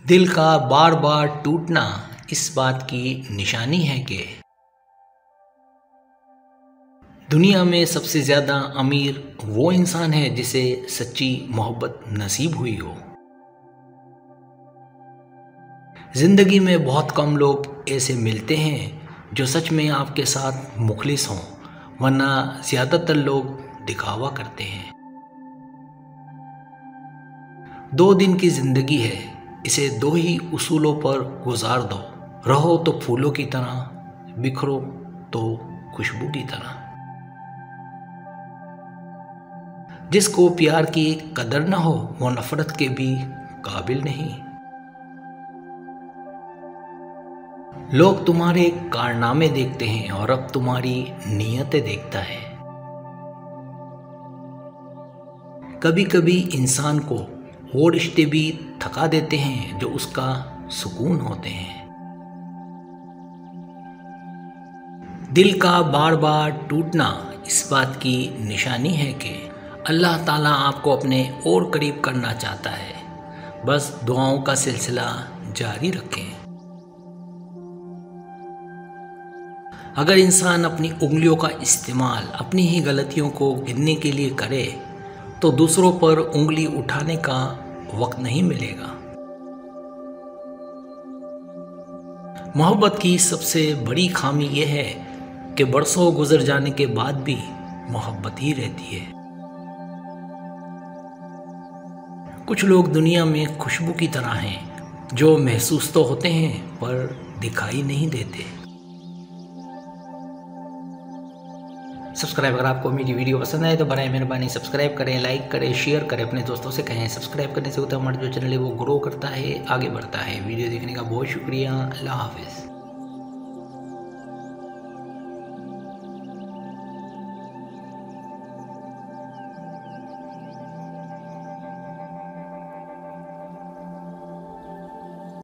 दिल का बार बार टूटना इस बात की निशानी है कि दुनिया में सबसे ज़्यादा अमीर वो इंसान है जिसे सच्ची मोहब्बत नसीब हुई हो। ज़िंदगी में बहुत कम लोग ऐसे मिलते हैं जो सच में आपके साथ मुखलिस हों, वरना ज़्यादातर लोग दिखावा करते हैं। 2 दिन की ज़िंदगी है, इसे 2 ही उसूलों पर गुजार दो। रहो तो फूलों की तरह, बिखरो तो खुशबू की तरह। जिसको प्यार की कदर न हो वो नफरत के भी काबिल नहीं। लोग तुम्हारे कारनामे देखते हैं और अब तुम्हारी नीयतें देखता है। कभी कभी इंसान को वो रिश्ते भी थका देते हैं जो उसका सुकून होते हैं। दिल का बार बार टूटना इस बात की निशानी है कि अल्लाह ताला आपको अपने और करीब करना चाहता है। बस दुआओं का सिलसिला जारी रखें। अगर इंसान अपनी उंगलियों का इस्तेमाल अपनी ही गलतियों को गिनने के लिए करे तो दूसरों पर उंगली उठाने का वक्त नहीं मिलेगा। मोहब्बत की सबसे बड़ी खामी यह है कि बरसों गुजर जाने के बाद भी मोहब्बत ही रहती है। कुछ लोग दुनिया में खुशबू की तरह हैं जो महसूस तो होते हैं पर दिखाई नहीं देते। अगर आपको मेरी वीडियो पसंद आए तो बराए मेहरबानी सब्सक्राइब करें, लाइक करें, शेयर करें, अपने दोस्तों से कहें। सब्सक्राइब करने से होता है हमारा जो चैनल है वो ग्रो करता है, आगे बढ़ता है। वीडियो देखने का बहुत शुक्रिया। अल्लाह हाफिज़।